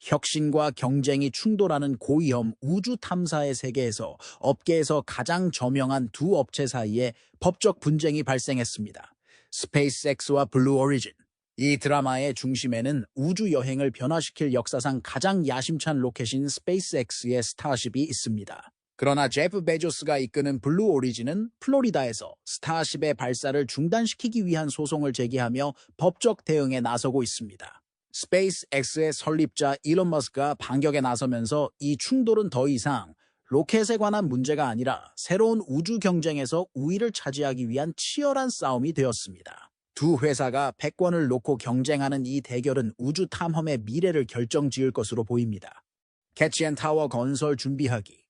혁신과 경쟁이 충돌하는 고위험 우주 탐사의 세계에서 업계에서 가장 저명한 두 업체 사이에 법적 분쟁이 발생했습니다. 스페이스X와 블루 오리진. 이 드라마의 중심에는 우주 여행을 변화시킬 역사상 가장 야심찬 로켓인 스페이스X의 스타쉽이 있습니다. 그러나 제프 베조스가 이끄는 블루 오리진은 플로리다에서 스타쉽의 발사를 중단시키기 위한 소송을 제기하며 법적 대응에 나서고 있습니다. 스페이스X의 설립자 일론 머스크가 반격에 나서면서 이 충돌은 더 이상 로켓에 관한 문제가 아니라 새로운 우주 경쟁에서 우위를 차지하기 위한 치열한 싸움이 되었습니다. 두 회사가 패권을 놓고 경쟁하는 이 대결은 우주 탐험의 미래를 결정지을 것으로 보입니다. 캐치 앤 타워 건설 준비하기.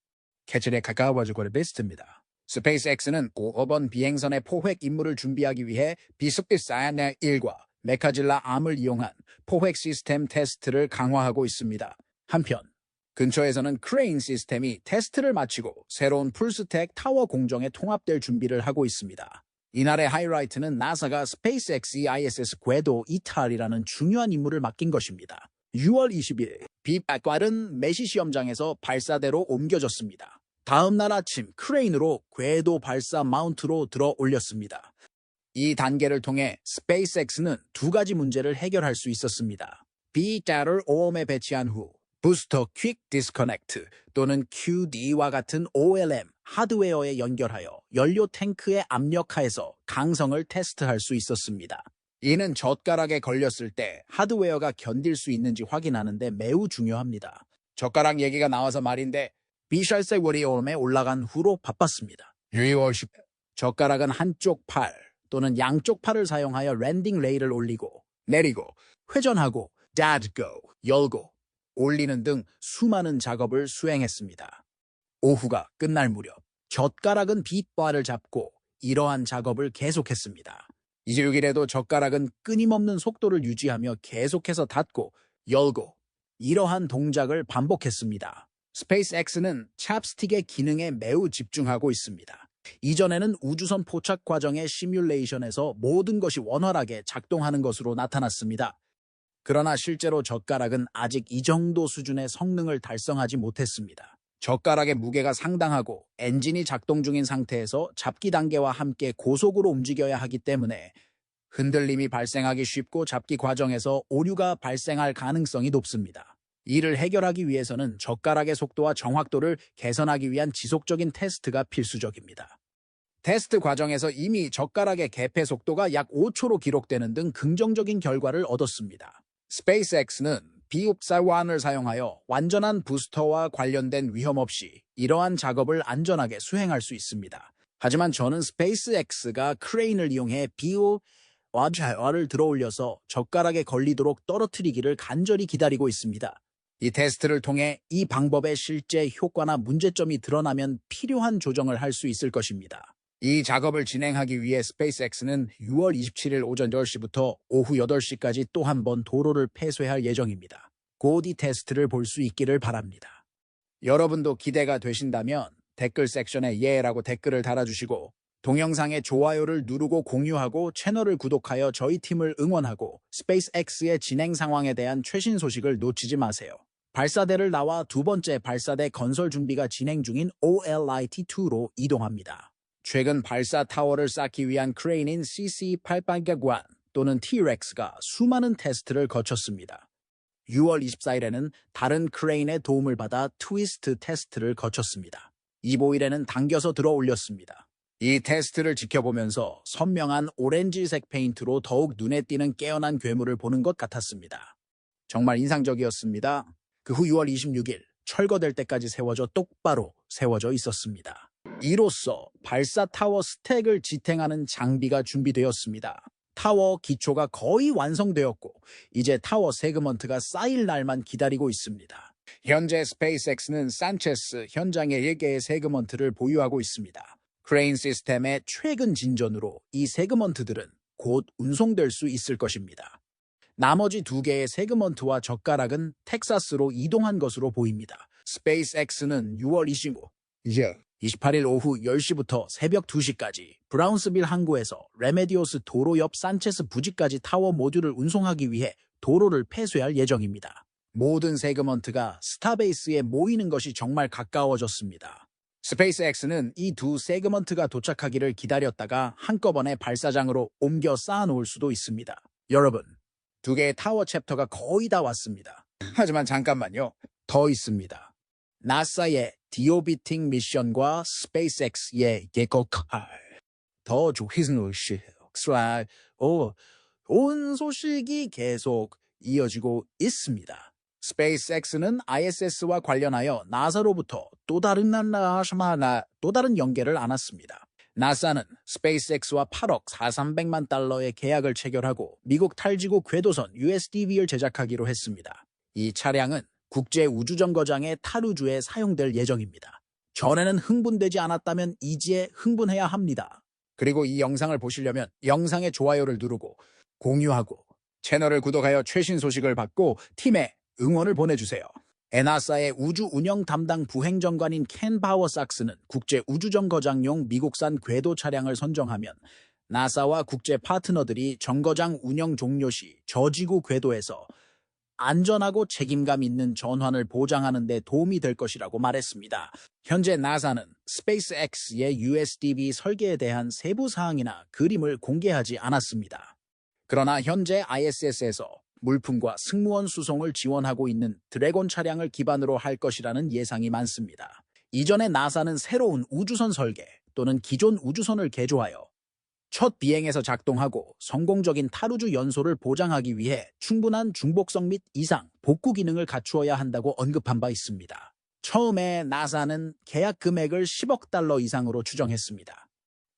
캐치에 가까워지고 베스트입니다. 스페이스X는 5번 비행선의 포획 임무를 준비하기 위해 비스피사야나 1과 메카질라 암을 이용한 포획 시스템 테스트를 강화하고 있습니다. 한편 근처에서는 크레인 시스템이 테스트를 마치고 새로운 풀스택 타워 공정에 통합될 준비를 하고 있습니다. 이날의 하이라이트는 나사가 스페이스X ISS 궤도 이탈이라는 중요한 임무를 맡긴 것입니다. 6월 20일 빛깔은 메시 시험장에서 발사대로 옮겨졌습니다. 다음 날 아침 크레인으로 궤도 발사 마운트로 들어 올렸습니다. 이 단계를 통해 스페이스X는 두 가지 문제를 해결할 수 있었습니다. B자를 오염에 배치한 후 부스터 퀵 디스커넥트 또는 QD와 같은 OLM 하드웨어에 연결하여 연료 탱크의 압력하에서 강성을 테스트할 수 있었습니다. 이는 젓가락에 걸렸을 때 하드웨어가 견딜 수 있는지 확인하는데 매우 중요합니다. 젓가락 얘기가 나와서 말인데 비샬세 워리엄에 올라간 후로 바빴습니다. 6월 10일 젓가락은 한쪽 팔 또는 양쪽 팔을 사용하여 랜딩 레일을 올리고 내리고 회전하고 닫고 열고 올리는 등 수많은 작업을 수행했습니다. 오후가 끝날 무렵 젓가락은 빛바를 잡고 이러한 작업을 계속했습니다. 이제 6일에도 젓가락은 끊임없는 속도를 유지하며 계속해서 닫고 열고 이러한 동작을 반복했습니다. 스페이스X는 찹스틱의 기능에 매우 집중하고 있습니다. 이전에는 우주선 포착 과정의 시뮬레이션에서 모든 것이 원활하게 작동하는 것으로 나타났습니다. 그러나 실제로 젓가락은 아직 이 정도 수준의 성능을 달성하지 못했습니다. 젓가락의 무게가 상당하고 엔진이 작동 중인 상태에서 잡기 단계와 함께 고속으로 움직여야 하기 때문에 흔들림이 발생하기 쉽고 잡기 과정에서 오류가 발생할 가능성이 높습니다. 이를 해결하기 위해서는 젓가락의 속도와 정확도를 개선하기 위한 지속적인 테스트가 필수적입니다. 테스트 과정에서 이미 젓가락의 개폐 속도가 약 5초로 기록되는 등 긍정적인 결과를 얻었습니다. 스페이스X는 비옵사완을 사용하여 완전한 부스터와 관련된 위험 없이 이러한 작업을 안전하게 수행할 수 있습니다. 하지만 저는 스페이스X가 크레인을 이용해 비옵사완을 들어올려서 젓가락에 걸리도록 떨어뜨리기를 간절히 기다리고 있습니다. 이 테스트를 통해 이 방법의 실제 효과나 문제점이 드러나면 필요한 조정을 할 수 있을 것입니다. 이 작업을 진행하기 위해 스페이스X는 6월 27일 오전 10시부터 오후 8시까지 또 한 번 도로를 폐쇄할 예정입니다. 곧 이 테스트를 볼 수 있기를 바랍니다. 여러분도 기대가 되신다면 댓글 섹션에 예라고 댓글을 달아주시고 동영상에 좋아요를 누르고 공유하고 채널을 구독하여 저희 팀을 응원하고 스페이스X의 진행 상황에 대한 최신 소식을 놓치지 마세요. 발사대를 나와 두 번째 발사대 건설 준비가 진행 중인 OLIT-2로 이동합니다. 최근 발사 타워를 쌓기 위한 크레인인 CC-800관 또는 T-Rex가 수많은 테스트를 거쳤습니다. 6월 24일에는 다른 크레인의 도움을 받아 트위스트 테스트를 거쳤습니다. 25일에는 당겨서 들어 올렸습니다. 이 테스트를 지켜보면서 선명한 오렌지색 페인트로 더욱 눈에 띄는 깨어난 괴물을 보는 것 같았습니다. 정말 인상적이었습니다. 그 후 6월 26일 철거될 때까지 세워져 똑바로 세워져 있었습니다. 이로써 발사 타워 스택을 지탱하는 장비가 준비되었습니다. 타워 기초가 거의 완성되었고 이제 타워 세그먼트가 쌓일 날만 기다리고 있습니다. 현재 스페이스X는 산체스 현장에 1개의 세그먼트를 보유하고 있습니다. 크레인 시스템의 최근 진전으로 이 세그먼트들은 곧 운송될 수 있을 것입니다. 나머지 2개의 세그먼트와 젓가락은 텍사스로 이동한 것으로 보입니다. 스페이스X는 6월 28일 오후 10시부터 새벽 2시까지 브라운스빌 항구에서 레메디오스 도로 옆 산체스 부지까지 타워 모듈을 운송하기 위해 도로를 폐쇄할 예정입니다. 모든 세그먼트가 스타베이스에 모이는 것이 정말 가까워졌습니다. 스페이스X는 이 두 세그먼트가 도착하기를 기다렸다가 한꺼번에 발사장으로 옮겨 쌓아놓을 수도 있습니다. 여러분, 두 개의 타워 챕터가 거의 다 왔습니다. 하지만 잠깐만요. 더 있습니다. 나사의 디오비팅 미션과 스페이스X의 예고칼. 더 좋은 소식이 계속 이어지고 있습니다. 스페이스X는 ISS와 관련하여 나사로부터 또 다른 연계를 안았습니다. 나사는 스페이스X와 8억 4,300만 달러의 계약을 체결하고 미국 탈지구 궤도선 USDV를 제작하기로 했습니다. 이 차량은 국제우주정거장의 타루주에 사용될 예정입니다. 전에는 흥분되지 않았다면 이제 흥분해야 합니다. 그리고 이 영상을 보시려면 영상에 좋아요를 누르고 공유하고 채널을 구독하여 최신 소식을 받고 팀에 응원을 보내주세요. 에나사의 우주 운영 담당 부행정관인 켄 바워삭스는 국제우주정거장용 미국산 궤도 차량을 선정하면 나사와 국제 파트너들이 정거장 운영 종료 시 저지구 궤도에서 안전하고 책임감 있는 전환을 보장하는 데 도움이 될 것이라고 말했습니다. 현재 나사는 스페이스X의 USDV 설계에 대한 세부 사항이나 그림을 공개하지 않았습니다. 그러나 현재 ISS에서 물품과 승무원 수송을 지원하고 있는 드래곤 차량을 기반으로 할 것이라는 예상이 많습니다. 이전에 나사는 새로운 우주선 설계 또는 기존 우주선을 개조하여 첫 비행에서 작동하고 성공적인 탈우주 연소를 보장하기 위해 충분한 중복성 및 이상 복구 기능을 갖추어야 한다고 언급한 바 있습니다. 처음에 나사는 계약 금액을 10억 달러 이상으로 추정했습니다.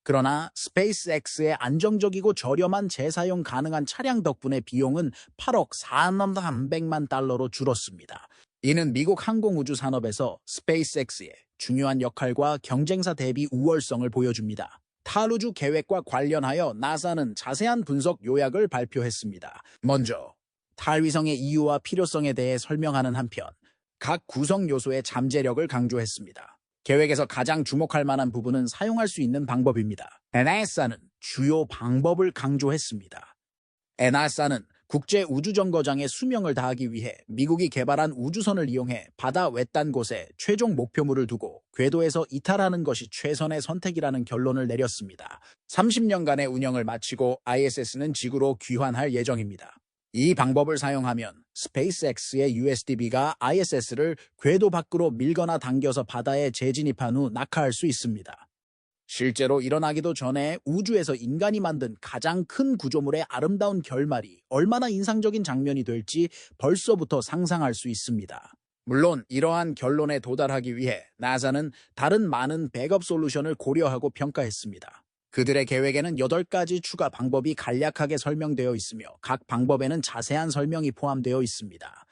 그러나 스페이스X의 안정적이고 저렴한 재사용 가능한 차량 덕분에 비용은 8억 4,300만 달러로 줄었습니다. 이는 미국 항공우주 산업에서 스페이스X의 중요한 역할과 경쟁사 대비 우월성을 보여줍니다. 탈우주 계획과 관련하여 나사는 자세한 분석 요약을 발표했습니다. 먼저 탈위성의 이유와 필요성에 대해 설명하는 한편 각 구성 요소의 잠재력을 강조했습니다. 계획에서 가장 주목할 만한 부분은 사용할 수 있는 방법입니다. 나사는 주요 방법을 강조했습니다. 나사는 국제우주정거장의 수명을 다하기 위해 미국이 개발한 우주선을 이용해 바다 외딴 곳에 최종 목표물을 두고 궤도에서 이탈하는 것이 최선의 선택이라는 결론을 내렸습니다. 30년간의 운영을 마치고 ISS는 지구로 귀환할 예정입니다. 이 방법을 사용하면 스페이스X의 USDV가 ISS를 궤도 밖으로 밀거나 당겨서 바다에 재진입한 후 낙하할 수 있습니다. 실제로 일어나기도 전에 우주에서 인간이 만든 가장 큰 구조물의 아름다운 결말이 얼마나 인상적인 장면이 될지 벌써부터 상상할 수 있습니다. 물론 이러한 결론에 도달하기 위해 나사는 다른 많은 백업 솔루션을 고려하고 평가했습니다. 그들의 계획에는 8가지 추가 방법이 간략하게 설명되어 있으며 각 방법에는 자세한 설명이 포함되어 있습니다.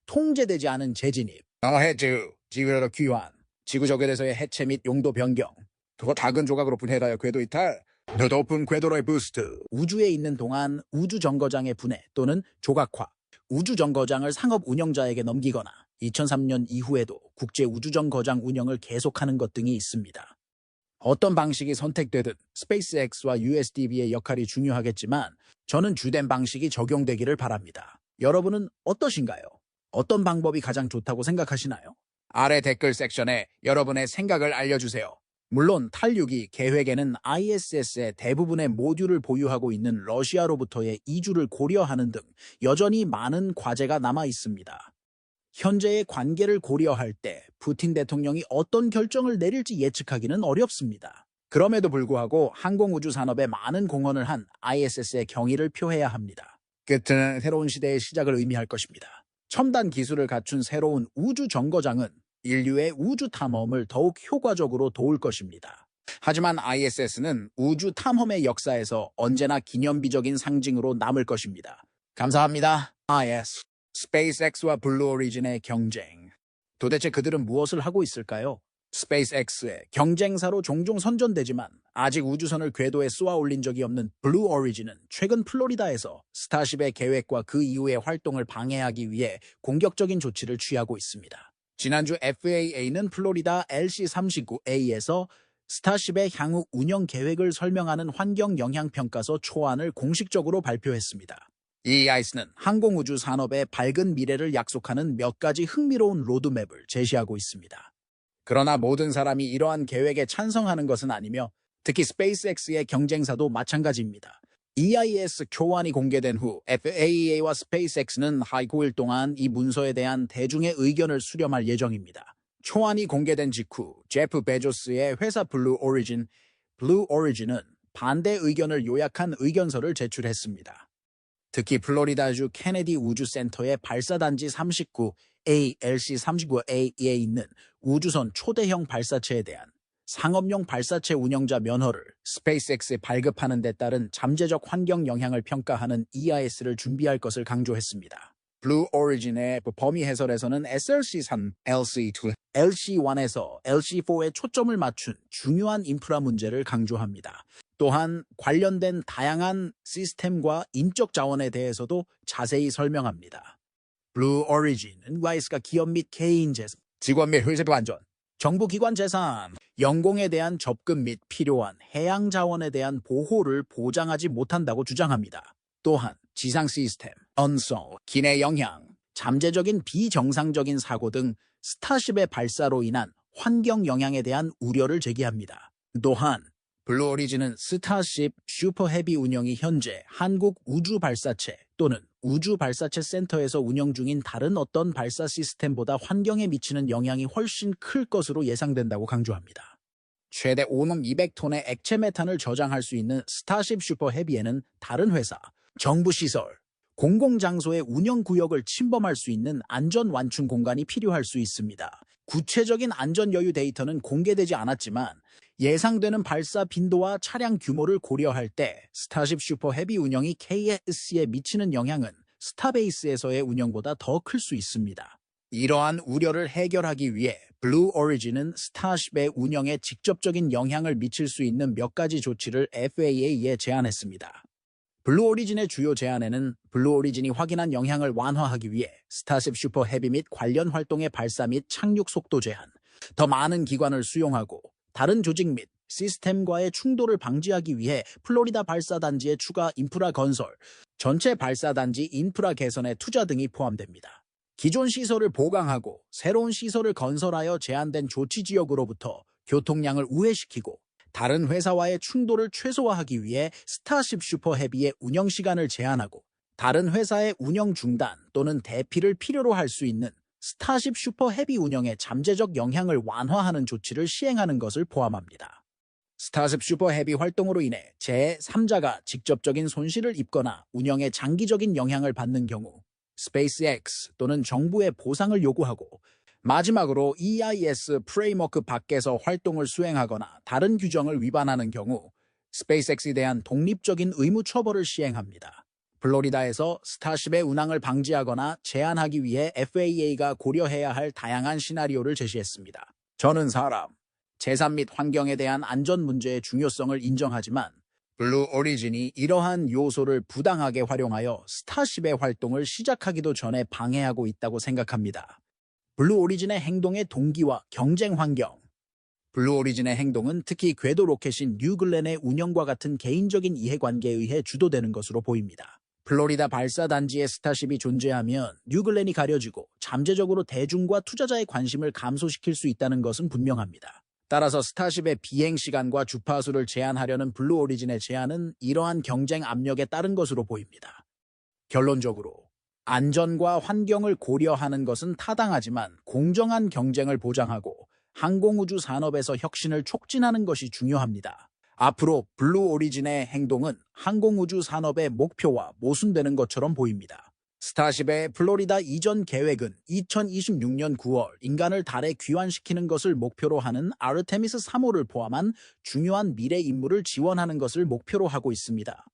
통제되지 않은 재진입, 해주, 지구로 귀환, 지구저궤도에서의 해체 및 용도 변경, 더 작은 조각으로 분해하여 궤도 이탈, 더 높은 궤도로의 부스트, 우주에 있는 동안 우주정거장의 분해 또는 조각화, 우주정거장을 상업 운영자에게 넘기거나 2003년 이후에도 국제우주정거장 운영을 계속하는 것 등이 있습니다. 어떤 방식이 선택되든 스페이스X와 USDV의 역할이 중요하겠지만 저는 주된 방식이 적용되기를 바랍니다. 여러분은 어떠신가요? 어떤 방법이 가장 좋다고 생각하시나요? 아래 댓글 섹션에 여러분의 생각을 알려주세요. 물론 탈6이 계획에는 ISS의 대부분의 모듈을 보유하고 있는 러시아로부터의 이주를 고려하는 등 여전히 많은 과제가 남아 있습니다. 현재의 관계를 고려할 때 푸틴 대통령이 어떤 결정을 내릴지 예측하기는 어렵습니다. 그럼에도 불구하고 항공우주 산업에 많은 공헌을 한 ISS의 경의를 표해야 합니다. 끝은 새로운 시대의 시작을 의미할 것입니다. 첨단 기술을 갖춘 새로운 우주 정거장은 인류의 우주 탐험을 더욱 효과적으로 도울 것입니다. 하지만 ISS는 우주 탐험의 역사에서 언제나 기념비적인 상징으로 남을 것입니다. 감사합니다. IS, 스페이스X와 블루 오리진의 경쟁. 도대체 그들은 무엇을 하고 있을까요? 스페이스X의 경쟁사로 종종 선전되지만 아직 우주선을 궤도에 쏘아 올린 적이 없는 블루 오리진은 최근 플로리다에서 스타쉽의 계획과 그 이후의 활동을 방해하기 위해 공격적인 조치를 취하고 있습니다. 지난주 FAA는 플로리다 LC-39A에서 스타쉽의 향후 운영 계획을 설명하는 환경 영향 평가서 초안을 공식적으로 발표했습니다. EIS는 항공우주 산업의 밝은 미래를 약속하는 몇 가지 흥미로운 로드맵을 제시하고 있습니다. 그러나 모든 사람이 이러한 계획에 찬성하는 것은 아니며 특히 스페이스X의 경쟁사도 마찬가지입니다. EIS 교환이 공개된 후 FAA와 스페이스X는 하루 9일 동안 이 문서에 대한 대중의 의견을 수렴할 예정입니다. 초안이 공개된 직후 제프 베조스의 회사 블루 오리진은 반대 의견을 요약한 의견서를 제출했습니다. 특히 플로리다주 케네디 우주센터의 발사단지 39A, LC-39A에 있는 우주선 초대형 발사체에 대한 상업용 발사체 운영자 면허를 스페이스X에 발급하는 데 따른 잠재적 환경 영향을 평가하는 EIS를 준비할 것을 강조했습니다. 블루 오리진의 범위 해설에서는 SRC-3, LC-2, LC-1에서 LC-4에 초점을 맞춘 중요한 인프라 문제를 강조합니다. 또한 관련된 다양한 시스템과 인적 자원에 대해서도 자세히 설명합니다. 블루 오리진은 EIS가 기업 및 개인 재산, 직원 및 회사 안전, 정부기관 재산, 영공에 대한 접근 및 필요한 해양 자원에 대한 보호를 보장하지 못한다고 주장합니다. 또한 지상 시스템, 언성, 기내 영향, 잠재적인 비정상적인 사고 등 스타쉽의 발사로 인한 환경 영향에 대한 우려를 제기합니다. 또한 블루 오리진은 스타쉽 슈퍼 헤비 운영이 현재 한국 우주발사체 또는 우주발사체 센터에서 운영 중인 다른 어떤 발사 시스템보다 환경에 미치는 영향이 훨씬 클 것으로 예상된다고 강조합니다. 최대 오넘 200톤의 액체 메탄을 저장할 수 있는 스타쉽 슈퍼 헤비에는 다른 회사, 정부 시설, 공공장소의 운영구역을 침범할 수 있는 안전 완충 공간이 필요할 수 있습니다. 구체적인 안전 여유 데이터는 공개되지 않았지만 예상되는 발사 빈도와 차량 규모를 고려할 때 스타쉽 슈퍼 헤비 운영이 KSC에 미치는 영향은 스타베이스에서의 운영보다 더 클 수 있습니다. 이러한 우려를 해결하기 위해 블루 오리진은 스타쉽의 운영에 직접적인 영향을 미칠 수 있는 몇 가지 조치를 FAA에 제안했습니다. 블루 오리진의 주요 제안에는 블루 오리진이 확인한 영향을 완화하기 위해 스타쉽 슈퍼 헤비 및 관련 활동의 발사 및 착륙 속도 제한, 더 많은 기관을 수용하고 다른 조직 및 시스템과의 충돌을 방지하기 위해 플로리다 발사단지의 추가 인프라 건설, 전체 발사단지 인프라 개선에 투자 등이 포함됩니다. 기존 시설을 보강하고 새로운 시설을 건설하여 제한된 조치 지역으로부터 교통량을 우회시키고 다른 회사와의 충돌을 최소화하기 위해 스타쉽 슈퍼 헤비의 운영 시간을 제한하고 다른 회사의 운영 중단 또는 대피를 필요로 할 수 있는 스타쉽 슈퍼 헤비 운영의 잠재적 영향을 완화하는 조치를 시행하는 것을 포함합니다. 스타쉽 슈퍼 헤비 활동으로 인해 제3자가 직접적인 손실을 입거나 운영에 장기적인 영향을 받는 경우 스페이스X 또는 정부의 보상을 요구하고 마지막으로 EIS 프레임워크 밖에서 활동을 수행하거나 다른 규정을 위반하는 경우 스페이스X에 대한 독립적인 의무 처벌을 시행합니다. 플로리다에서 스타쉽의 운항을 방지하거나 제한하기 위해 FAA가 고려해야 할 다양한 시나리오를 제시했습니다. 저는 사람, 재산 및 환경에 대한 안전 문제의 중요성을 인정하지만 블루 오리진이 이러한 요소를 부당하게 활용하여 스타쉽의 활동을 시작하기도 전에 방해하고 있다고 생각합니다. 블루 오리진의 행동의 동기와 경쟁 환경. 블루 오리진의 행동은 특히 궤도 로켓인 뉴글렌의 운영과 같은 개인적인 이해관계에 의해 주도되는 것으로 보입니다. 플로리다 발사단지의 스타쉽이 존재하면 뉴글렌이 가려지고 잠재적으로 대중과 투자자의 관심을 감소시킬 수 있다는 것은 분명합니다. 따라서 스타쉽의 비행 시간과 주파수를 제한하려는 블루 오리진의 제안은 이러한 경쟁 압력에 따른 것으로 보입니다. 결론적으로 안전과 환경을 고려하는 것은 타당하지만 공정한 경쟁을 보장하고 항공우주 산업에서 혁신을 촉진하는 것이 중요합니다. 앞으로 블루 오리진의 행동은 항공우주 산업의 목표와 모순되는 것처럼 보입니다. 스타쉽의 플로리다 이전 계획은 2026년 9월 인간을 달에 귀환시키는 것을 목표로 하는 아르테미스 3호를 포함한 중요한 미래 임무를 지원하는 것을 목표로 하고 있습니다.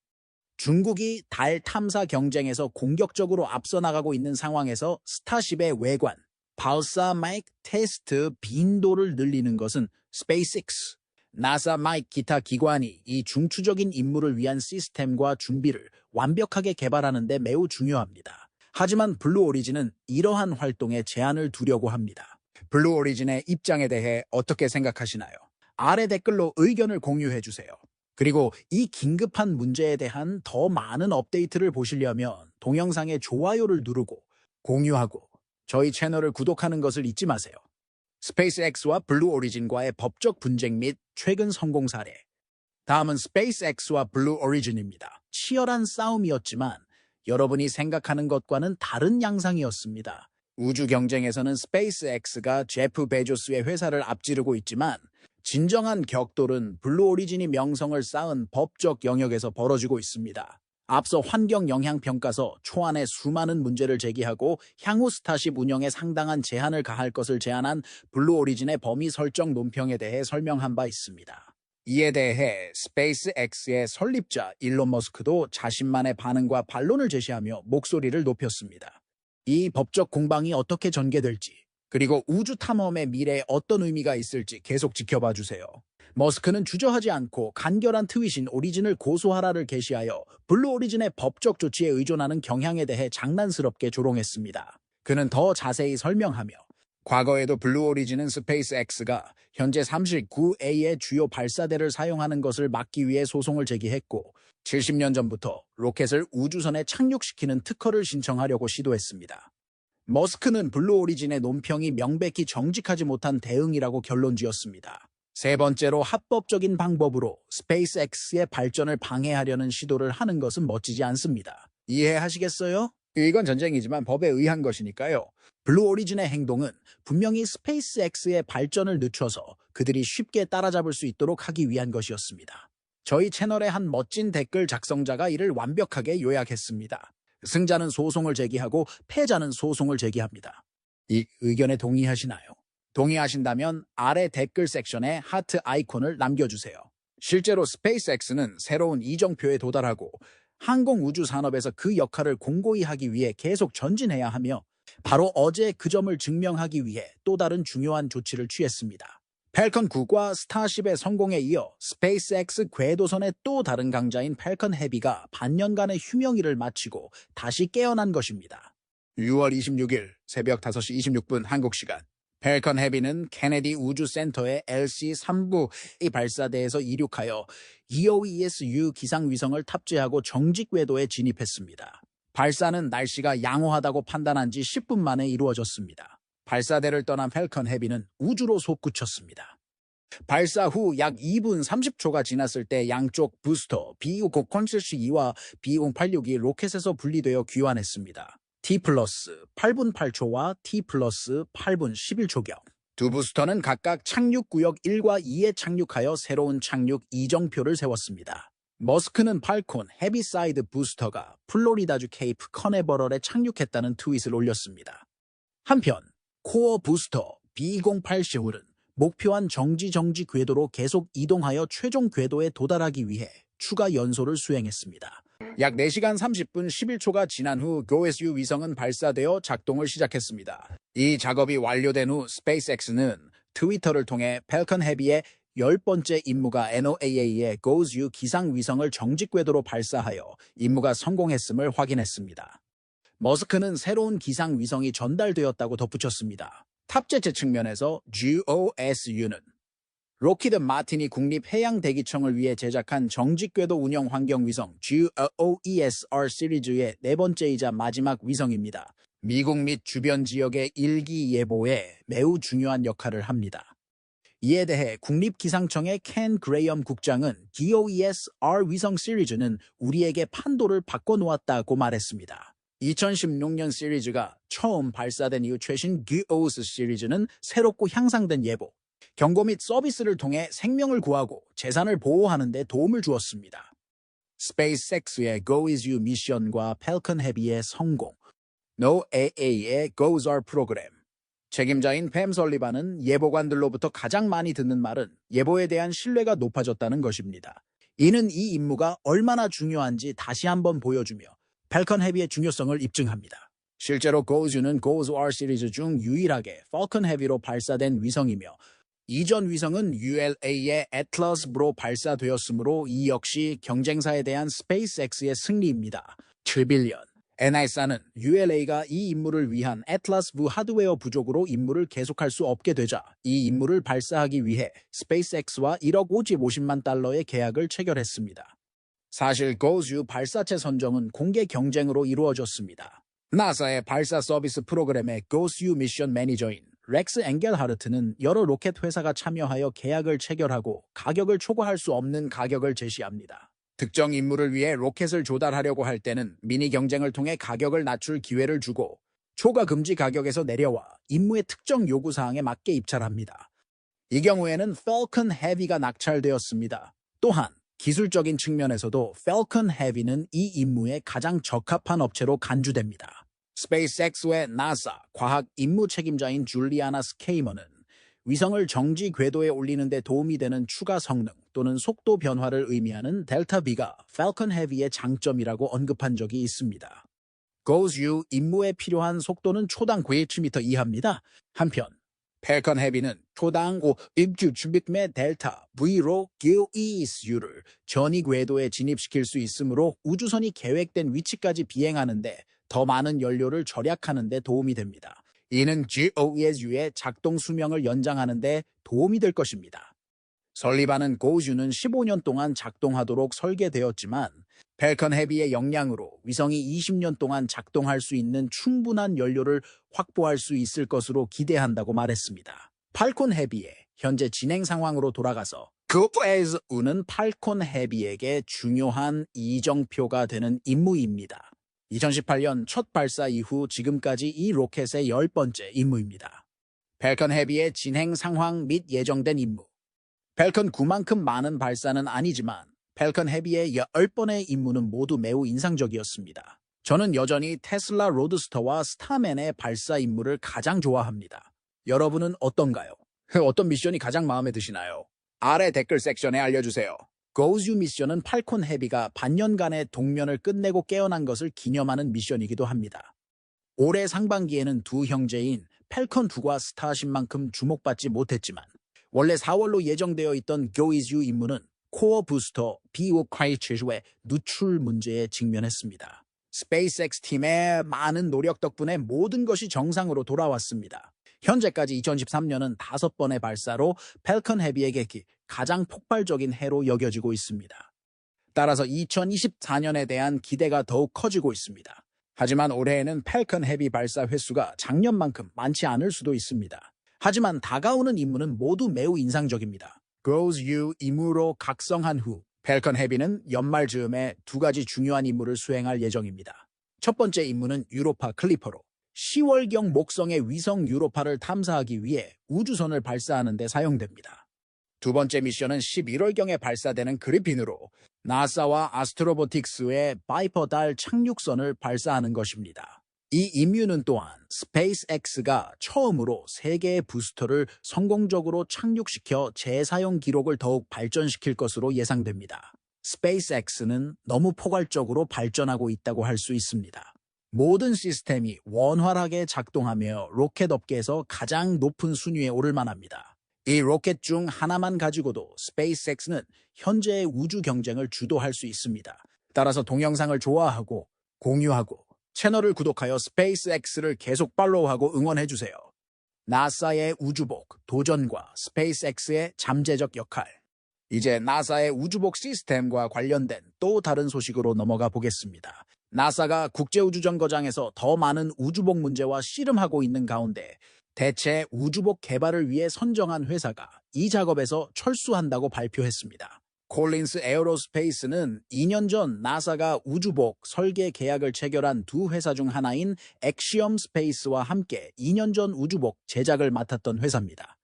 중국이 달 탐사 경쟁에서 공격적으로 앞서 나가고 있는 상황에서 스타쉽의 외관, 발사 마이크 테스트 빈도를 늘리는 것은 스페이스X, 나사 및 기타 기관이 이 중추적인 임무를 위한 시스템과 준비를 완벽하게 개발하는 데 매우 중요합니다. 하지만 블루 오리진은 이러한 활동에 제한을 두려고 합니다. 블루 오리진의 입장에 대해 어떻게 생각하시나요? 아래 댓글로 의견을 공유해 주세요. 그리고 이 긴급한 문제에 대한 더 많은 업데이트를 보시려면 동영상에 좋아요를 누르고 공유하고 저희 채널을 구독하는 것을 잊지 마세요. 스페이스X와 블루 오리진과의 법적 분쟁 및 최근 성공 사례. 다음은 스페이스X와 블루 오리진입니다. 치열한 싸움이었지만 여러분이 생각하는 것과는 다른 양상이었습니다. 우주 경쟁에서는 스페이스X가 제프 베조스의 회사를 앞지르고 있지만 진정한 격돌은 블루 오리진이 명성을 쌓은 법적 영역에서 벌어지고 있습니다. 앞서 환경 영향 평가서 초안에 수많은 문제를 제기하고 향후 스타쉽 운영에 상당한 제한을 가할 것을 제안한 블루 오리진의 범위 설정 논평에 대해 설명한 바 있습니다. 이에 대해 스페이스X의 설립자 일론 머스크도 자신만의 반응과 반론을 제시하며 목소리를 높였습니다. 이 법적 공방이 어떻게 전개될지, 그리고 우주 탐험의 미래에 어떤 의미가 있을지 계속 지켜봐 주세요. 머스크는 주저하지 않고 간결한 트윗인 오리진을 고소하라를 게시하여 블루 오리진의 법적 조치에 의존하는 경향에 대해 장난스럽게 조롱했습니다. 그는 더 자세히 설명하며 과거에도 블루 오리진은 스페이스X가 현재 39A의 주요 발사대를 사용하는 것을 막기 위해 소송을 제기했고 70년 전부터 로켓을 우주선에 착륙시키는 특허를 신청하려고 시도했습니다. 머스크는 블루 오리진의 논평이 명백히 정직하지 못한 대응이라고 결론지었습니다. 세 번째로 합법적인 방법으로 스페이스X의 발전을 방해하려는 시도를 하는 것은 멋지지 않습니다. 이해하시겠어요? 이건 전쟁이지만 법에 의한 것이니까요. 블루 오리진의 행동은 분명히 스페이스X의 발전을 늦춰서 그들이 쉽게 따라잡을 수 있도록 하기 위한 것이었습니다. 저희 채널의 한 멋진 댓글 작성자가 이를 완벽하게 요약했습니다. 승자는 소송을 제기하고 패자는 소송을 제기합니다. 이 의견에 동의하시나요? 동의하신다면 아래 댓글 섹션에 하트 아이콘을 남겨주세요. 실제로 스페이스X는 새로운 이정표에 도달하고 항공우주 산업에서 그 역할을 공고히 하기 위해 계속 전진해야 하며 바로 어제 그 점을 증명하기 위해 또 다른 중요한 조치를 취했습니다. 펠컨 9과 스타쉽의 성공에 이어 스페이스X 궤도선의 또 다른 강자인 펠컨 헤비가 반년간의 휴명일을 마치고 다시 깨어난 것입니다. 6월 26일 새벽 5시 26분 한국 시간 펠컨 헤비는 케네디 우주센터의 LC-3부 발사대에서 이륙하여 EOESU 기상위성을 탑재하고 정직 궤도에 진입했습니다. 발사는 날씨가 양호하다고 판단한 지 10분 만에 이루어졌습니다. 발사대를 떠난 펠컨 헤비는 우주로 솟구쳤습니다. 발사 후 약 2분 30초가 지났을 때 양쪽 부스터 B607-2와 B0862 로켓에서 분리되어 귀환했습니다. T 플러스 8분 8초와 T 플러스 8분 11초경. 두 부스터는 각각 착륙 구역 1과 2에 착륙하여 새로운 착륙 이정표를 세웠습니다. 머스크는 팔콘 헤비사이드 부스터가 플로리다주 케이프 커네버럴에 착륙했다는 트윗을 올렸습니다. 한편 코어 부스터 B08-10은 목표한 정지 궤도로 계속 이동하여 최종 궤도에 도달하기 위해 추가 연소를 수행했습니다. 약 4시간 30분 11초가 지난 후 GOES-U 위성은 발사되어 작동을 시작했습니다. 이 작업이 완료된 후 스페이스X는 트위터를 통해 펠컨 헤비의 10번째 임무가 NOAA의 GOES-U 기상 위성을 정직 궤도로 발사하여 임무가 성공했음을 확인했습니다. 머스크는 새로운 기상 위성이 전달되었다고 덧붙였습니다. 탑재체 측면에서 GOES-U는 로키드 마티니 국립해양대기청을 위해 제작한 정직궤도 운영 환경 위성 GOESR 시리즈의 네 번째이자 마지막 위성입니다. 미국 및 주변 지역의 일기예보에 매우 중요한 역할을 합니다. 이에 대해 국립기상청의 켄 그레이엄 국장은 GOESR 위성 시리즈는 우리에게 판도를 바꿔놓았다고 말했습니다. 2016년 시리즈가 처음 발사된 이후 최신 GOES 시리즈는 새롭고 향상된 예보, 경고 및 서비스를 통해 생명을 구하고 재산을 보호하는 데 도움을 주었습니다. 스페이스X의 GOES-U 미션과 펠컨 헤비의 성공, NOAA의 GOES-R 프로그램, 책임자인 팸 설리반은 예보관들로부터 가장 많이 듣는 말은 예보에 대한 신뢰가 높아졌다는 것입니다. 이는 이 임무가 얼마나 중요한지 다시 한번 보여주며 펠컨 헤비의 중요성을 입증합니다. 실제로 GOES-U는 GOES-R 시리즈 중 유일하게 펄컨 헤비로 발사된 위성이며 이전 위성은 ULA의 애틀러스로 발사되었으므로 이 역시 경쟁사에 대한 스페이스X의 승리입니다. 7빌리언 NISA는 ULA가 이 임무를 위한 애틀라스부 하드웨어 부족으로 임무를 계속할 수 없게 되자 이 임무를 발사하기 위해 스페이스X와 1억 50만 달러의 계약을 체결했습니다. 사실 GOES-U 발사체 선정은 공개 경쟁으로 이루어졌습니다. 나사의 발사 서비스 프로그램의 GOES-U 미션 매니저인 렉스 앵겔하르트는 여러 로켓 회사가 참여하여 계약을 체결하고 가격을 초과할 수 없는 가격을 제시합니다. 특정 임무를 위해 로켓을 조달하려고 할 때는 미니 경쟁을 통해 가격을 낮출 기회를 주고 초과 금지 가격에서 내려와 임무의 특정 요구사항에 맞게 입찰합니다. 이 경우에는 Falcon Heavy가 낙찰되었습니다. 또한 기술적인 측면에서도 Falcon Heavy는 이 임무에 가장 적합한 업체로 간주됩니다. 스페이스X 외 나사 과학 임무 책임자인 줄리아나 스케이머는 위성을 정지 궤도에 올리는 데 도움이 되는 추가 성능 또는 속도 변화를 의미하는 델타 B가 Falcon Heavy의 장점이라고 언급한 적이 있습니다. GOES-U 임무에 필요한 속도는 초당 9km 이하입니다. 한편 Falcon Heavy는 초당 5km 델타 V로 GOES-U를 전위 궤도에 진입시킬 수 있으므로 우주선이 계획된 위치까지 비행하는데 더 많은 연료를 절약하는 데 도움이 됩니다. 이는 GOES-U의 작동 수명을 연장하는 데 도움이 될 것입니다. 설리반은 GOES-U는 15년 동안 작동하도록 설계되었지만 펠컨 헤비의 역량으로 위성이 20년 동안 작동할 수 있는 충분한 연료를 확보할 수 있을 것으로 기대한다고 말했습니다. 팔콘 헤비의 현재 진행 상황으로 돌아가서 GOES-U는 팔콘 헤비에게 중요한 이정표가 되는 임무입니다. 2018년 첫 발사 이후 지금까지 이 로켓의 10번째 임무입니다. 펠컨 헤비의 진행 상황 및 예정된 임무. 펠컨 9만큼 많은 발사는 아니지만 펠컨 헤비의 10번의 임무는 모두 매우 인상적이었습니다. 저는 여전히 테슬라 로드스터와 스타맨의 발사 임무를 가장 좋아합니다. 여러분은 어떤가요? 어떤 미션이 가장 마음에 드시나요? 아래 댓글 섹션에 알려주세요. GOES-U 미션은 팔콘 헤비가 반년간의 동면을 끝내고 깨어난 것을 기념하는 미션이기도 합니다. 올해 상반기에는 두 형제인 펠컨2과 스타쉽만큼 주목받지 못했지만 원래 4월로 예정되어 있던 GOES-U 임무는 코어 부스터 BO-K7의 누출 문제에 직면했습니다. 스페이스X 팀의 많은 노력 덕분에 모든 것이 정상으로 돌아왔습니다. 현재까지 2013년은 5번의 발사로 펠컨 헤비에게 가장 폭발적인 해로 여겨지고 있습니다. 따라서 2024년에 대한 기대가 더욱 커지고 있습니다. 하지만 올해에는 펠컨 헤비 발사 횟수가 작년만큼 많지 않을 수도 있습니다. 하지만 다가오는 임무는 모두 매우 인상적입니다. GOES-U 임무로 각성한 후 펠컨 헤비는 연말 즈음에 두 가지 중요한 임무를 수행할 예정입니다. 첫 번째 임무는 유로파 클리퍼로 10월경 목성의 위성 유로파를 탐사하기 위해 우주선을 발사하는 데 사용됩니다. 두 번째 미션은 11월경에 발사되는 그리핀으로 나사와 아스트로보틱스의 바이퍼 달 착륙선을 발사하는 것입니다. 이 임무는 또한 스페이스X가 처음으로 3개의 부스터를 성공적으로 착륙시켜 재사용 기록을 더욱 발전시킬 것으로 예상됩니다. 스페이스X는 너무 포괄적으로 발전하고 있다고 할 수 있습니다. 모든 시스템이 원활하게 작동하며 로켓 업계에서 가장 높은 순위에 오를 만합니다. 이 로켓 중 하나만 가지고도 스페이스X는 현재의 우주 경쟁을 주도할 수 있습니다. 따라서 동영상을 좋아하고 공유하고 채널을 구독하여 스페이스X를 계속 팔로우하고 응원해주세요. 나사의 우주복, 도전과 스페이스X의 잠재적 역할. 이제 나사의 우주복 시스템과 관련된 또 다른 소식으로 넘어가 보겠습니다. 나사가 국제우주정거장에서 더 많은 우주복 문제와 씨름하고 있는 가운데 대체 우주복 개발을 위해 선정한 회사가 이 작업에서 철수한다고 발표했습니다. 콜린스 에어로스페이스는 2년 전 나사가 우주복 설계 계약을 체결한 두 회사 중 하나인 엑시엄 스페이스와 함께 2년 전 우주복 제작을 맡았던 회사입니다.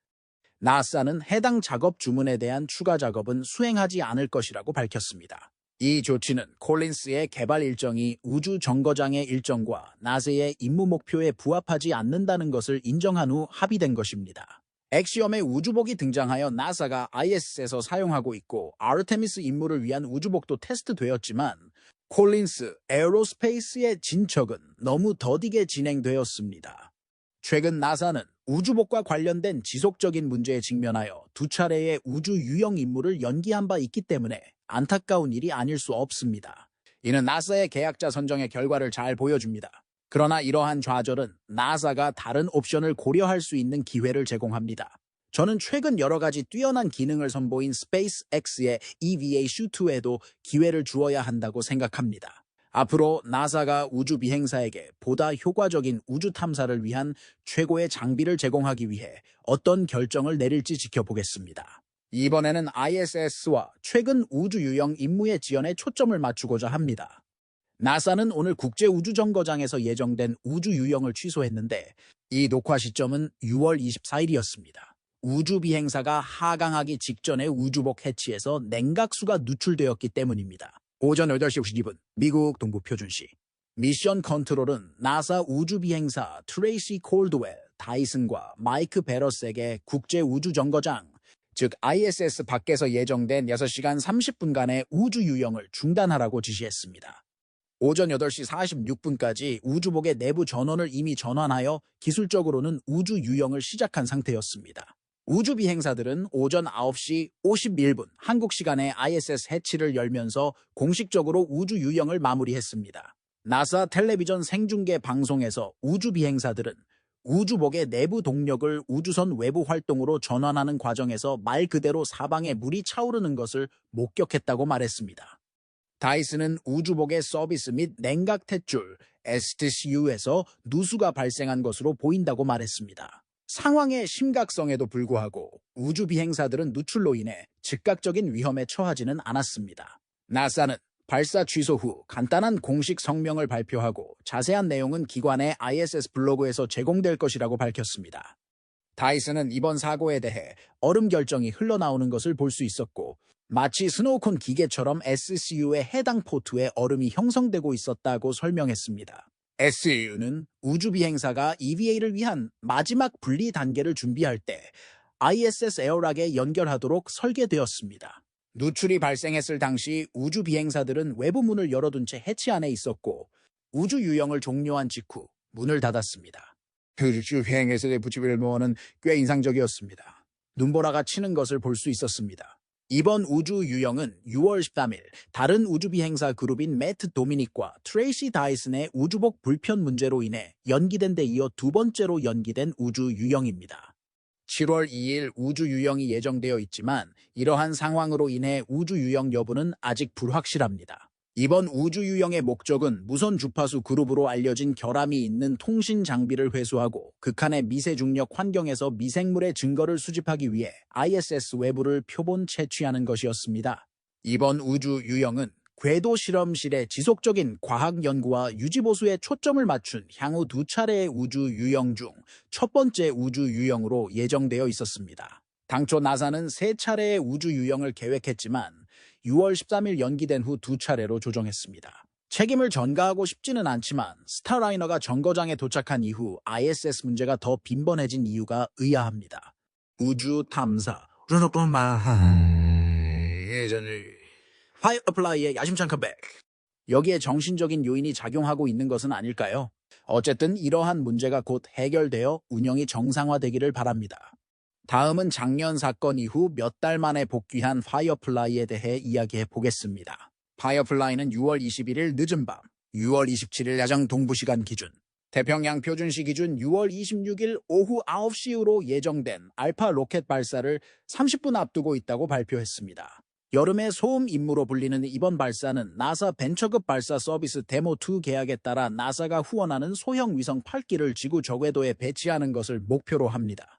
나사는 해당 작업 주문에 대한 추가 작업은 수행하지 않을 것이라고 밝혔습니다. 이 조치는 콜린스의 개발 일정이 우주 정거장의 일정과 나사의 임무 목표에 부합하지 않는다는 것을 인정한 후 합의된 것입니다. 엑시엄의 우주복이 등장하여 나사가 ISS에서 사용하고 있고 아르테미스 임무를 위한 우주복도 테스트되었지만 콜린스 에어로스페이스의 진척은 너무 더디게 진행되었습니다. 최근 나사는 우주복과 관련된 지속적인 문제에 직면하여 두 차례의 우주 유영 임무를 연기한 바 있기 때문에 안타까운 일이 아닐 수 없습니다. 이는 나사의 계약자 선정의 결과를 잘 보여줍니다. 그러나 이러한 좌절은 나사가 다른 옵션을 고려할 수 있는 기회를 제공합니다. 저는 최근 여러 가지 뛰어난 기능을 선보인 스페이스X의 EVA 슈트에도 기회를 주어야 한다고 생각합니다. 앞으로 나사가 우주 비행사에게 보다 효과적인 우주 탐사를 위한 최고의 장비를 제공하기 위해 어떤 결정을 내릴지 지켜보겠습니다. 이번에는 ISS와 최근 우주 유형 임무의 지연에 초점을 맞추고자 합니다. 나사는 오늘 국제우주정거장에서 예정된 우주 유형을 취소했는데 이 녹화 시점은 6월 24일이었습니다. 우주 비행사가 하강하기 직전에 우주복 해치에서 냉각수가 누출되었기 때문입니다. 오전 8시 52분 미국 동부 표준시. 미션 컨트롤은 나사 우주 비행사 트레이시 콜드웰, 다이슨과 마이크 베러스에게 국제우주정거장, 즉 ISS 밖에서 예정된 6시간 30분간의 우주 유형을 중단하라고 지시했습니다. 오전 8시 46분까지 우주복의 내부 전원을 이미 전환하여 기술적으로는 우주 유형을 시작한 상태였습니다. 우주 비행사들은 오전 9시 51분 한국 시간에 ISS 해치를 열면서 공식적으로 우주 유형을 마무리했습니다. 나사 텔레비전 생중계 방송에서 우주 비행사들은 우주복의 내부 동력을 우주선 외부 활동으로 전환하는 과정에서 말 그대로 사방에 물이 차오르는 것을 목격했다고 말했습니다. 다이슨은 우주복의 서비스 및 냉각 탯줄 STCU에서 누수가 발생한 것으로 보인다고 말했습니다. 상황의 심각성에도 불구하고 우주 비행사들은 누출로 인해 즉각적인 위험에 처하지는 않았습니다. 나사는 발사 취소 후 간단한 공식 성명을 발표하고 자세한 내용은 기관의 ISS 블로그에서 제공될 것이라고 밝혔습니다. 다이슨은 이번 사고에 대해 얼음 결정이 흘러나오는 것을 볼 수 있었고 마치 스노우콘 기계처럼 SCU의 해당 포트에 얼음이 형성되고 있었다고 설명했습니다. SCU는 우주 비행사가 EVA를 위한 마지막 분리 단계를 준비할 때 ISS 에어락에 연결하도록 설계되었습니다. 누출이 발생했을 당시 우주 비행사들은 외부 문을 열어둔 채 해치 안에 있었고 우주 유형을 종료한 직후 문을 닫았습니다. 우주 비행에서의 부치별 모험은 꽤 인상적이었습니다. 눈보라가 치는 것을 볼 수 있었습니다. 이번 우주 유형은 6월 13일 다른 우주 비행사 그룹인 매트 도미닉과 트레이시 다이슨의 우주복 불편 문제로 인해 연기된 데 이어 두 번째로 연기된 우주 유형입니다. 7월 2일 우주 유형이 예정되어 있지만 이러한 상황으로 인해 우주 유형 여부는 아직 불확실합니다. 이번 우주 유형의 목적은 무선 주파수 그룹으로 알려진 결함이 있는 통신 장비를 회수하고 극한의 미세중력 환경에서 미생물의 증거를 수집하기 위해 ISS 외부를 표본 채취하는 것이었습니다. 이번 우주 유형은 궤도 실험실의 지속적인 과학 연구와 유지보수에 초점을 맞춘 향후 두 차례의 우주 유형 중 첫 번째 우주 유형으로 예정되어 있었습니다. 당초 나사는 세 차례의 우주 유형을 계획했지만 6월 13일 연기된 후 두 차례로 조정했습니다. 책임을 전가하고 싶지는 않지만 스타라이너가 정거장에 도착한 이후 ISS 문제가 더 빈번해진 이유가 의아합니다. 우주 탐사, 파이어플라이의 야심찬 컴백. 여기에 정신적인 요인이 작용하고 있는 것은 아닐까요? 어쨌든 이러한 문제가 곧 해결되어 운영이 정상화되기를 바랍니다. 다음은 작년 사건 이후 몇 달 만에 복귀한 파이어플라이에 대해 이야기해 보겠습니다. 파이어플라이는 6월 21일 늦은 밤, 6월 27일 야장 동부시간 기준, 태평양 표준시 기준 6월 26일 오후 9시로 예정된 알파 로켓 발사를 30분 앞두고 있다고 발표했습니다. 여름의 소음 임무로 불리는 이번 발사는 나사 벤처급 발사 서비스 데모2 계약에 따라 나사가 후원하는 소형 위성 8기를 지구 저궤도에 배치하는 것을 목표로 합니다.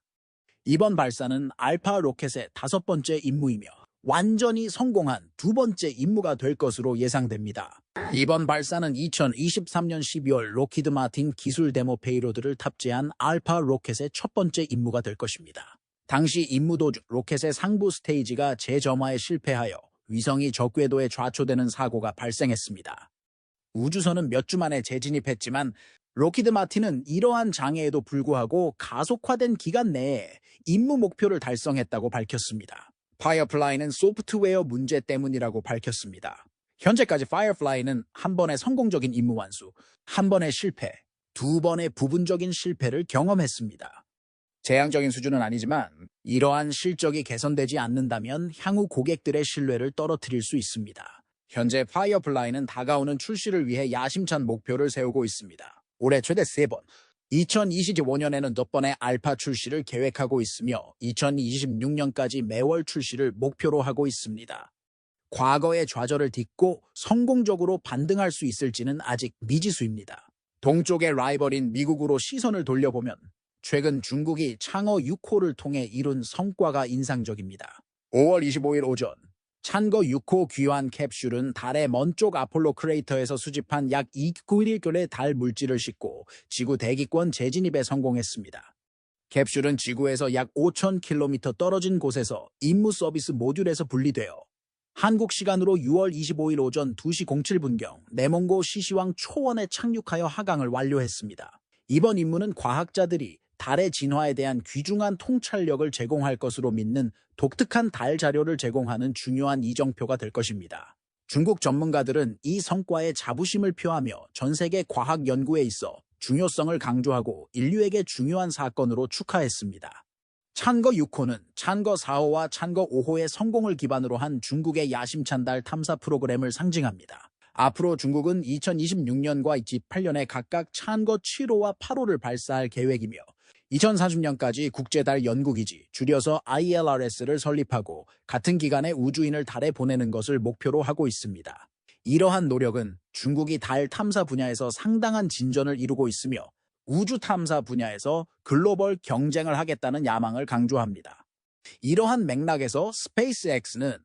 이번 발사는 알파 로켓의 5번째 임무이며 완전히 성공한 두 번째 임무가 될 것으로 예상됩니다. 이번 발사는 2023년 12월 록히드 마틴 기술 데모 페이로드를 탑재한 알파 로켓의 첫 번째 임무가 될 것입니다. 당시 임무 도중 로켓의 상부 스테이지가 재점화에 실패하여 위성이 저궤도에 좌초되는 사고가 발생했습니다. 우주선은 몇 주 만에 재진입했지만 록히드 마틴은 이러한 장애에도 불구하고 가속화된 기간 내에 임무 목표를 달성했다고 밝혔습니다. 파이어플라이는 소프트웨어 문제 때문이라고 밝혔습니다. 현재까지 파이어플라이는 한 번의 성공적인 임무 완수, 한 번의 실패, 두 번의 부분적인 실패를 경험했습니다. 재앙적인 수준은 아니지만 이러한 실적이 개선되지 않는다면 향후 고객들의 신뢰를 떨어뜨릴 수 있습니다. 현재 파이어플라이는 다가오는 출시를 위해 야심찬 목표를 세우고 있습니다. 올해 최대 3번, 2025년에는 4번의 알파 출시를 계획하고 있으며 2026년까지 매월 출시를 목표로 하고 있습니다. 과거의 좌절을 딛고 성공적으로 반등할 수 있을지는 아직 미지수입니다. 동쪽의 라이벌인 미국으로 시선을 돌려보면 최근 중국이 창어 6호를 통해 이룬 성과가 인상적입니다. 5월 25일 오전 찬거 6호 귀환 캡슐은 달의 먼쪽 아폴로 크레이터에서 수집한 약 291의 달 물질을 싣고 지구 대기권 재진입에 성공했습니다. 캡슐은 지구에서 약 5,000km 떨어진 곳에서 임무 서비스 모듈에서 분리되어 한국 시간으로 6월 25일 오전 2시 07분경 내몽고 시시황 초원에 착륙하여 하강을 완료했습니다. 이번 임무는 과학자들이 달의 진화에 대한 귀중한 통찰력을 제공할 것으로 믿는 독특한 달 자료를 제공하는 중요한 이정표가 될 것입니다. 중국 전문가들은 이 성과에 자부심을 표하며 전 세계 과학 연구에 있어 중요성을 강조하고 인류에게 중요한 사건으로 축하했습니다. 찬거 6호는 찬거 4호와 찬거 5호의 성공을 기반으로 한 중국의 야심찬 달 탐사 프로그램을 상징합니다. 앞으로 중국은 2026년과 28년에 각각 찬거 7호와 8호를 발사할 계획이며 2040년까지 국제달 연구기지, 줄여서 ILRS를 설립하고 같은 기간에 우주인을 달에 보내는 것을 목표로 하고 있습니다. 이러한 노력은 중국이 달 탐사 분야에서 상당한 진전을 이루고 있으며 우주 탐사 분야에서 글로벌 경쟁을 하겠다는 야망을 강조합니다. 이러한 맥락에서 스페이스X는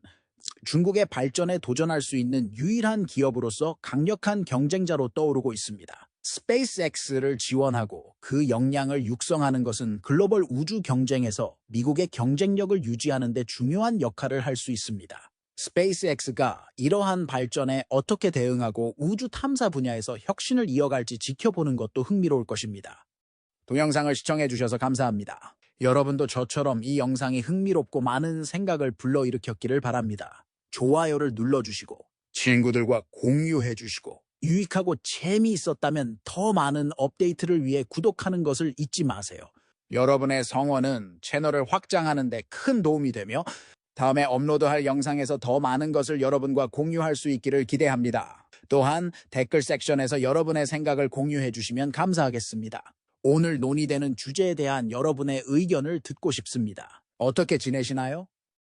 중국의 발전에 도전할 수 있는 유일한 기업으로서 강력한 경쟁자로 떠오르고 있습니다. 스페이스X를 지원하고 그 역량을 육성하는 것은 글로벌 우주 경쟁에서 미국의 경쟁력을 유지하는 데 중요한 역할을 할 수 있습니다. 스페이스X가 이러한 발전에 어떻게 대응하고 우주 탐사 분야에서 혁신을 이어갈지 지켜보는 것도 흥미로울 것입니다. 동영상을 시청해주셔서 감사합니다. 여러분도 저처럼 이 영상이 흥미롭고 많은 생각을 불러일으켰기를 바랍니다. 좋아요를 눌러주시고 친구들과 공유해주시고 유익하고 재미있었다면 더 많은 업데이트를 위해 구독하는 것을 잊지 마세요. 여러분의 성원은 채널을 확장하는 데 큰 도움이 되며 다음에 업로드할 영상에서 더 많은 것을 여러분과 공유할 수 있기를 기대합니다. 또한 댓글 섹션에서 여러분의 생각을 공유해 주시면 감사하겠습니다. 오늘 논의되는 주제에 대한 여러분의 의견을 듣고 싶습니다. 어떻게 지내시나요?